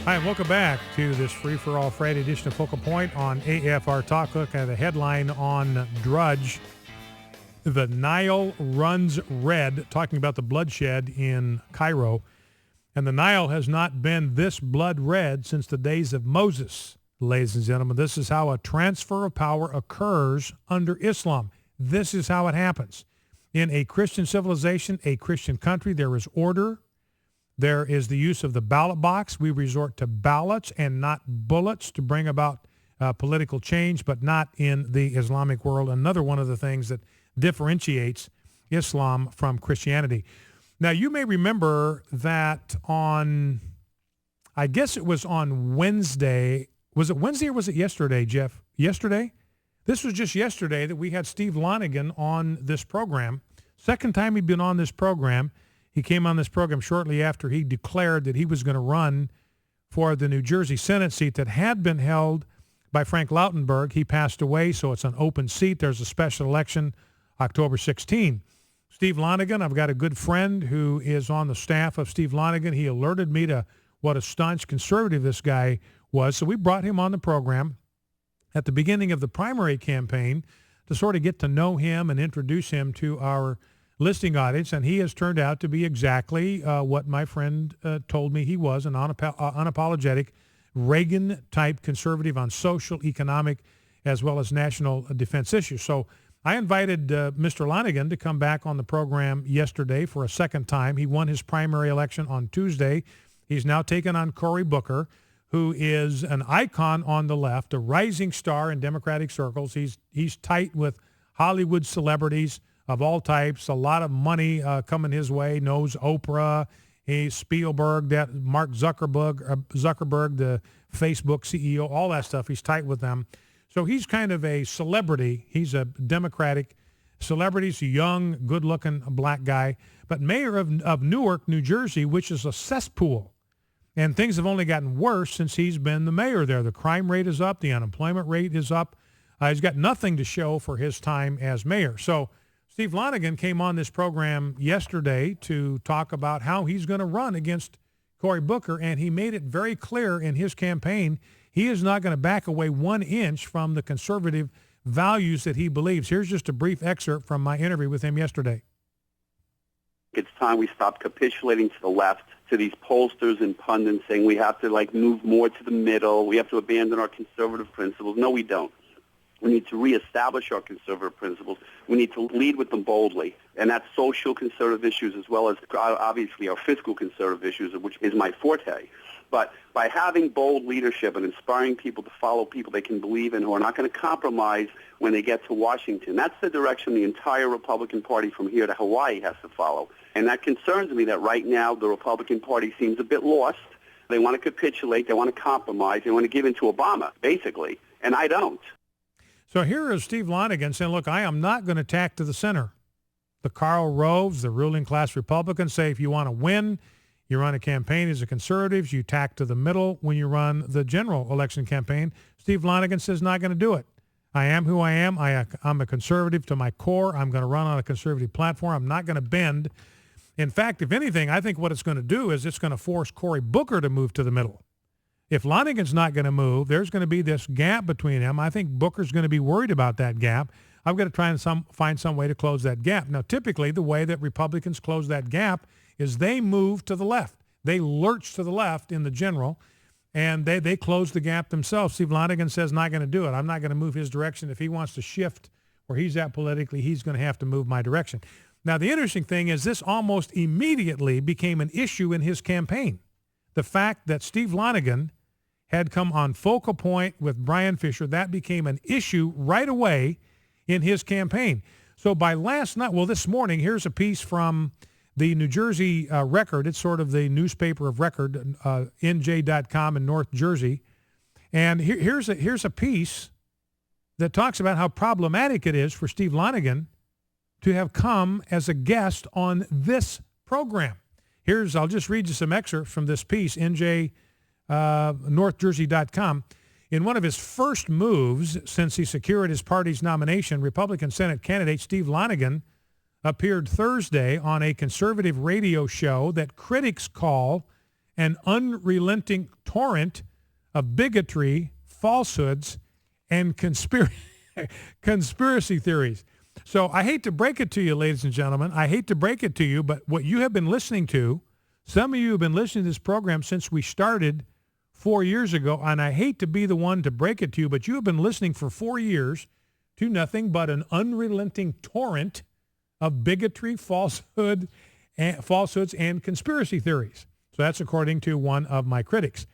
Hi, and welcome back to this free-for-all Friday edition of Focal Point on AFR Talk. Look at the headline on Drudge. The Nile runs red, talking about the bloodshed in Cairo. And the Nile has not been this blood red since the days of Moses, ladies and gentlemen. This is how a transfer of power occurs under Islam. This is how it happens. In a Christian civilization, a Christian country, there is order. There is the use of the ballot box. We resort to ballots and not bullets to bring about political change, but not in the Islamic world. Another one of the things that differentiates Islam from Christianity. Now, you may remember that I guess it was on Wednesday. Was it Wednesday or was it yesterday, Jeff? Yesterday? This was just yesterday that we had Steve Lonegan on this program. Second time he'd been on this program. He came on this program shortly after he declared that he was going to run for the New Jersey Senate seat that had been held by Frank Lautenberg. He passed away, so it's an open seat. There's a special election October 16. Steve Lonegan, I've got a good friend who is on the staff of Steve Lonegan. He alerted me to what a staunch conservative this guy was, so we brought him on the program at the beginning of the primary campaign to sort of get to know him and introduce him to our listening audience, and he has turned out to be exactly what my friend told me he was, an unapologetic Reagan-type conservative on social, economic, as well as national defense issues. So I invited Mr. Lonegan to come back on the program yesterday for a second time. He won his primary election on Tuesday. He's now taken on Cory Booker, who is an icon on the left, a rising star in Democratic circles. He's tight with Hollywood celebrities of all types, a lot of money coming his way, knows Oprah, he's Spielberg, that Mark Zuckerberg, the Facebook CEO, all that stuff. He's tight with them. So he's kind of a celebrity. He's a Democratic celebrity. He's a young, good-looking black guy, but mayor of Newark, New Jersey, which is a cesspool. And things have only gotten worse since he's been the mayor there. The crime rate is up. The unemployment rate is up. He's got nothing to show for his time as mayor. So Steve Lonegan came on this program yesterday to talk about how he's going to run against Cory Booker, and he made it very clear in his campaign he is not going to back away 1 inch from the conservative values that he believes. Here's just a brief excerpt from my interview with him yesterday. It's time we stopped capitulating to the left, to these pollsters and pundits saying we have to move more to the middle, we have to abandon our conservative principles. No, we don't. We need to reestablish our conservative principles. We need to lead with them boldly. And that's social conservative issues as well as, obviously, our fiscal conservative issues, which is my forte. But by having bold leadership and inspiring people to follow people they can believe in who are not going to compromise when they get to Washington, that's the direction the entire Republican Party from here to Hawaii has to follow. And that concerns me that right now the Republican Party seems a bit lost. They want to capitulate. They want to compromise. They want to give in to Obama, basically. And I don't. So here is Steve Lonegan saying, look, I am not going to tack to the center. The Karl Roves, the ruling class Republicans, say if you want to win, you run a campaign as a conservative, you tack to the middle when you run the general election campaign. Steve Lonegan says not going to do it. I am who I am. I'm a conservative to my core. I'm going to run on a conservative platform. I'm not going to bend. In fact, if anything, I think what it's going to do is it's going to force Cory Booker to move to the middle. If Lonegan's not going to move, there's going to be this gap between them. I think Booker's going to be worried about that gap. I've got to try and find some way to close that gap. Now, typically, the way that Republicans close that gap is they move to the left. They lurch to the left in the general, and they close the gap themselves. Steve Lonegan says not going to do it. I'm not going to move his direction. If he wants to shift where he's at politically, he's going to have to move my direction. Now, the interesting thing is this almost immediately became an issue in his campaign. The fact that Steve Lonegan had come on Focal Point with Brian Fisher, that became an issue right away in his campaign. So by last night, this morning, here's a piece from the New Jersey Record. It's sort of the newspaper of record, NJ.com in North Jersey. And here's a piece that talks about how problematic it is for Steve Lonegan to have come as a guest on this program. I'll just read you some excerpts from this piece, NorthJersey.com. In one of his first moves since he secured his party's nomination, Republican Senate candidate Steve Lonegan appeared Thursday on a conservative radio show that critics call an unrelenting torrent of bigotry, falsehoods, and conspiracy theories. So I hate to break it to you, ladies and gentlemen. I hate to break it to you, but what you have been listening to, some of you have been listening to this program since we started 4 years ago, and I hate to be the one to break it to you, but you have been listening for 4 years to nothing but an unrelenting torrent of bigotry, falsehoods, and conspiracy theories. So that's according to one of my critics.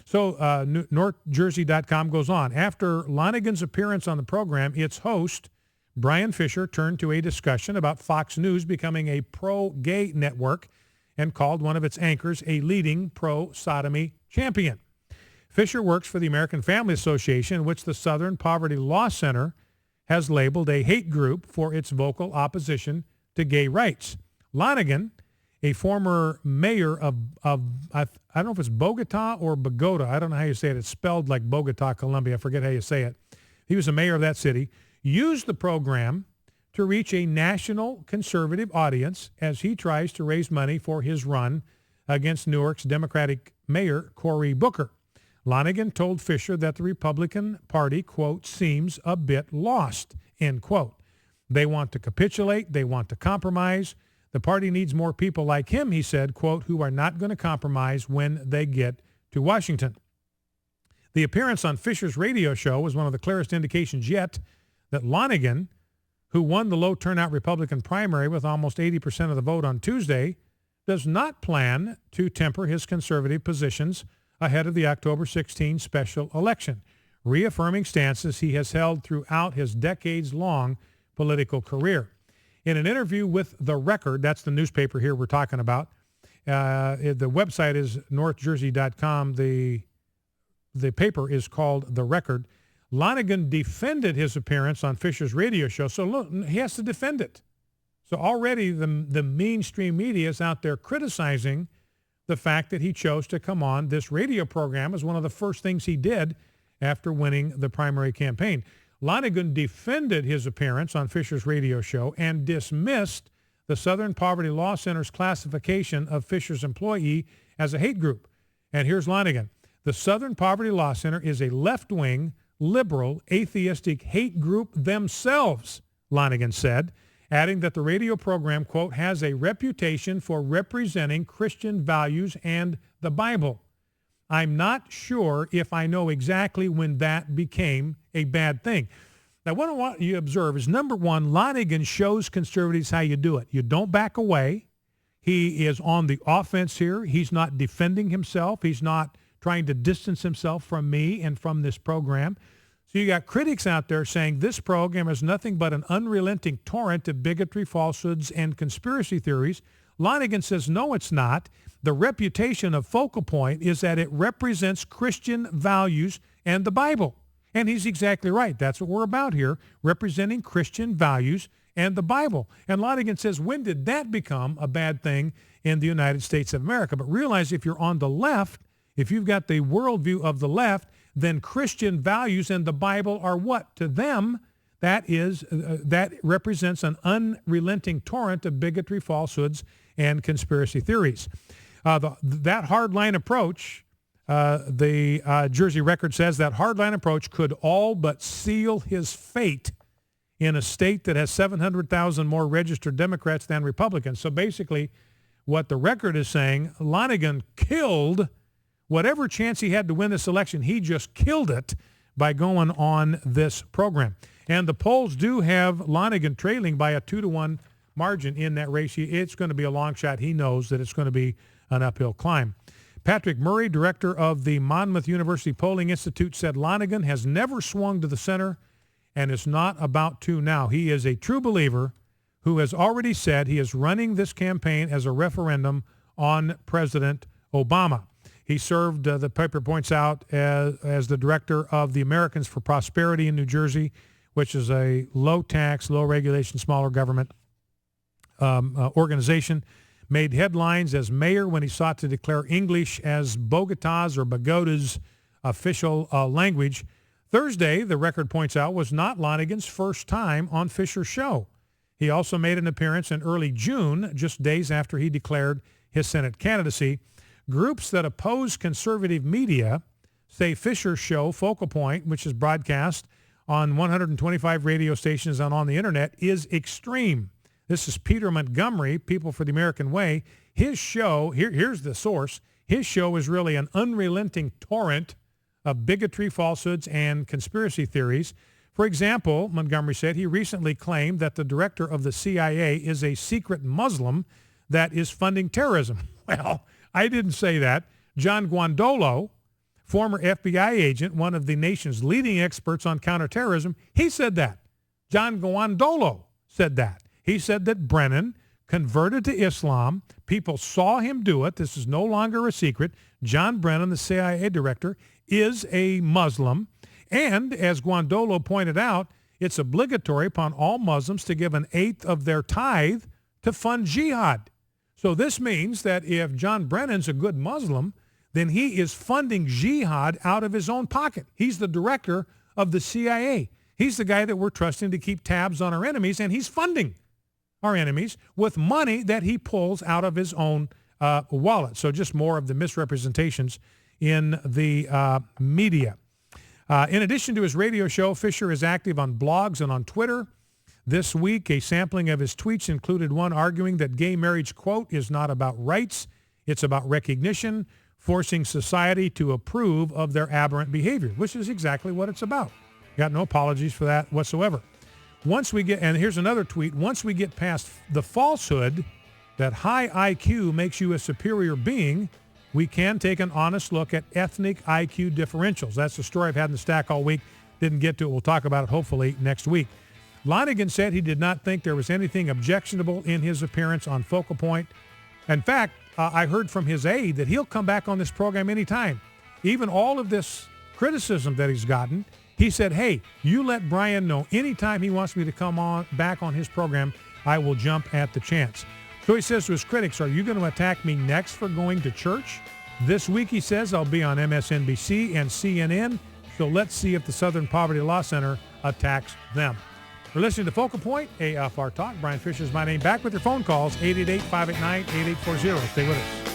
So NorthJersey.com goes on. After Lonegan's appearance on the program, its host, Brian Fisher, turned to a discussion about Fox News becoming a pro-gay network and called one of its anchors a leading pro-sodomy champion. Fisher works for the American Family Association, which the Southern Poverty Law Center has labeled a hate group for its vocal opposition to gay rights. Lonegan, a former mayor of I don't know if it's Bogota or Bogota. I don't know how you say it. It's spelled like Bogota, Colombia. I forget how you say it. He was a mayor of that city. Used the program to reach a national conservative audience as he tries to raise money for his run against Newark's Democratic Mayor Cory Booker. Lonegan told Fisher that the Republican Party, quote, seems a bit lost, end quote. They want to capitulate. They want to compromise. The party needs more people like him, he said, quote, who are not going to compromise when they get to Washington. The appearance on Fisher's radio show was one of the clearest indications yet that Lonegan, who won the low turnout Republican primary with almost 80% of the vote on Tuesday, does not plan to temper his conservative positions ahead of the October 16 special election, reaffirming stances he has held throughout his decades-long political career. In an interview with The Record, that's the newspaper here we're talking about, the website is NorthJersey.com. The paper is called The Record. Lonegan defended his appearance on Fisher's radio show, so look, he has to defend it. So already the mainstream media is out there criticizing the fact that he chose to come on this radio program as one of the first things he did after winning the primary campaign. Lonegan defended his appearance on Fisher's radio show and dismissed the Southern Poverty Law Center's classification of Fisher's employee as a hate group. And here's Lonegan. The Southern Poverty Law Center is a left-wing, liberal, atheistic hate group themselves, Lonegan said, adding that the radio program, quote, has a reputation for representing Christian values and the Bible. I'm not sure if I know exactly when that became a bad thing. Now, what I want you to observe is, number one, Lonegan shows conservatives how you do it. You don't back away. He is on the offense here. He's not defending himself. He's not trying to distance himself from me and from this program. So you got critics out there saying this program is nothing but an unrelenting torrent of bigotry, falsehoods, and conspiracy theories. Lonegan says, no, it's not. The reputation of Focal Point is that it represents Christian values and the Bible. And he's exactly right. That's what we're about here, representing Christian values and the Bible. And Lonegan says, when did that become a bad thing in the United States of America? But realize if you're on the left, if you've got the worldview of the left, then Christian values and the Bible are what? To them, that represents an unrelenting torrent of bigotry, falsehoods, and conspiracy theories. That hardline approach, the Jersey Record says, that hardline approach could all but seal his fate in a state that has 700,000 more registered Democrats than Republicans. So basically, what the Record is saying, Lonegan killed whatever chance he had to win this election. He just killed it by going on this program. And the polls do have Lonegan trailing by a 2-1 margin in that race. It's going to be a long shot. He knows that it's going to be an uphill climb. Patrick Murray, director of the Monmouth University Polling Institute, said Lonegan has never swung to the center and is not about to now. He is a true believer who has already said he is running this campaign as a referendum on President Obama. He served, the paper points out, as the director of the Americans for Prosperity in New Jersey, which is a low-tax, low-regulation, smaller government organization. Made headlines as mayor when he sought to declare English as Bogota's or Bogota's official language. Thursday, the Record points out, was not Lonegan's first time on Fisher's show. He also made an appearance in early June, just days after he declared his Senate candidacy. Groups that oppose conservative media say Fisher's show, Focal Point, which is broadcast on 125 radio stations and on the internet, is extreme. This is Peter Montgomery, People for the American Way. His show, here's the source, his show is really an unrelenting torrent of bigotry, falsehoods, and conspiracy theories. For example, Montgomery said he recently claimed that the director of the CIA is a secret Muslim that is funding terrorism. Well, I didn't say that. John Guandolo, former FBI agent, one of the nation's leading experts on counterterrorism, he said that. John Guandolo said that. He said that Brennan converted to Islam. People saw him do it. This is no longer a secret. John Brennan, the CIA director, is a Muslim. And as Guandolo pointed out, it's obligatory upon all Muslims to give 1/8 of their tithe to fund jihad. So this means that if John Brennan's a good Muslim, then he is funding jihad out of his own pocket. He's the director of the CIA. He's the guy that we're trusting to keep tabs on our enemies, and he's funding our enemies with money that he pulls out of his own wallet. So just more of the misrepresentations in the media. In addition to his radio show, Fisher is active on blogs and on Twitter. This week, a sampling of his tweets included one arguing that gay marriage, quote, is not about rights, it's about recognition, forcing society to approve of their aberrant behavior, which is exactly what it's about. Got no apologies for that whatsoever. Once we get, and here's another tweet, once we get past the falsehood that high IQ makes you a superior being, we can take an honest look at ethnic IQ differentials. That's the story I've had in the stack all week. Didn't get to it. We'll talk about it hopefully next week. Lonegan said he did not think there was anything objectionable in his appearance on Focal Point. In fact, I heard from his aide that he'll come back on this program anytime. Even all of this criticism that he's gotten, he said, hey, you let Brian know anytime he wants me to come on back on his program, I will jump at the chance. So he says to his critics, are you going to attack me next for going to church? This week, he says, I'll be on MSNBC and CNN, so let's see if the Southern Poverty Law Center attacks them. We're listening to Focal Point, AFR Talk. Brian Fisher is my name. Back with your phone calls, 888-589-8840. Stay with us.